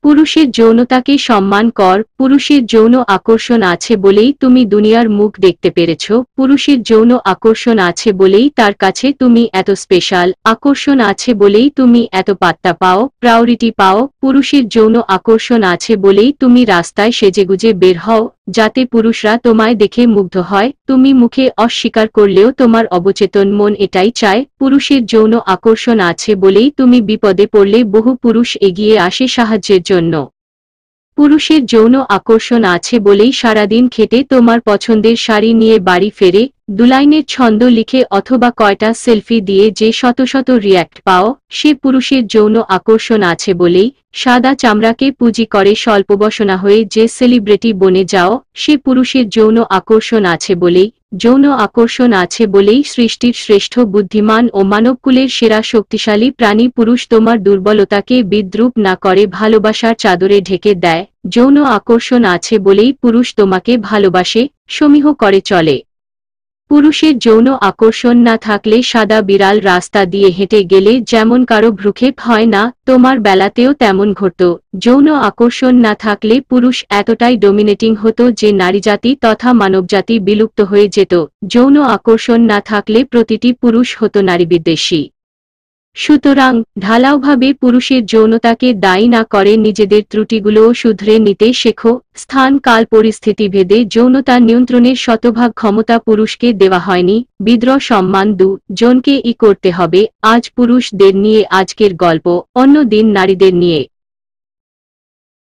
পুরুষের যৌনতাকে সম্মান কর। পুরুষের যৌন আকর্ষণ আছে বলেই তুমি দুনিয়ার মুখ দেখতে পেরেছ। পুরুষের যৌন আকর্ষণ আছে বলেই তার কাছে তুমি এত স্পেশাল। আকর্ষণ আছে বলেই তুমি এত পাত্তা পাও, প্রায়োরিটি পাও। পুরুষের যৌন আকর্ষণ আছে বলেই তুমি রাস্তায় সেজেগুজে বের হও, যাতে পুরুষরা তোমায় দেখে মুগ্ধ হয়। তুমি মুখে অস্বীকার করলেও তোমার অবচেতন মন এটাই চায়। পুরুষের যৌন আকর্ষণ আছে বলেই তুমি বিপদে পড়লে বহু পুরুষ এগিয়ে আসে সাহায্যের জন্য। পুরুষের যৌন আকর্ষণ আছে বলেই সারাদিন খেটে তোমার পছন্দের শাড়ি নিয়ে বাড়ি ফেরে, দুলাইনের ছন্দ লিখে অথবা কয়টা সেলফি দিয়ে যে শত শত রিয়্যাক্ট পাও। সে পুরুষের যৌন আকর্ষণ আছে বলেই সাদা চামড়াকে পুঁজি করে স্বল্পবসনা হয়ে যে সেলিব্রিটি বনে যাও। সে পুরুষের যৌন আকর্ষণ আছে বলেই যৌন আকর্ষণ আছে বলেই সৃষ্টির শ্রেষ্ঠ বুদ্ধিমান ও মানবকুলের সেরা শক্তিশালী প্রাণী পুরুষ তোমার দুর্বলতাকে বিদ্রূপ না করে ভালোবাসার চাদরে ঢেকে দেয়। যৌন আকর্ষণ আছে বলেই পুরুষ তোমাকে ভালোবাসে, সমীহ করে চলে। পুরুষের যৌন আকর্ষণ না থাকলে সাদা বিড়াল রাস্তা দিয়ে হেঁটে গেলে যেমন কারো ভ্রুক্ষেপ হয় না, তোমার বেলাতেও তেমন ঘটত। যৌন আকর্ষণ না থাকলে পুরুষ এতটাই ডমিনেটিং হতো যে নারীজাতি তথা মানবজাতি বিলুপ্ত হয়ে যেত। যৌন আকর্ষণ না থাকলে প্রতিটি পুরুষ হতো নারীবিদ্বেষী। সুতরাং ঢালাওভাবে পুরুষের যৌনতাকে দায়ী না করে নিজেদের ত্রুটিগুলোও শুধরে নিতে শেখো। স্থান কাল পরিস্থিতি ভেদে যৌনতা নিয়ন্ত্রণের শতভাগ ক্ষমতা পুরুষকে দেওয়া হয়নি। বিদ্রোহ সম্মান জনকে করতে হবে। আজ পুরুষদের নিয়ে আজকের গল্প, অন্য দিন নারীদের নিয়ে।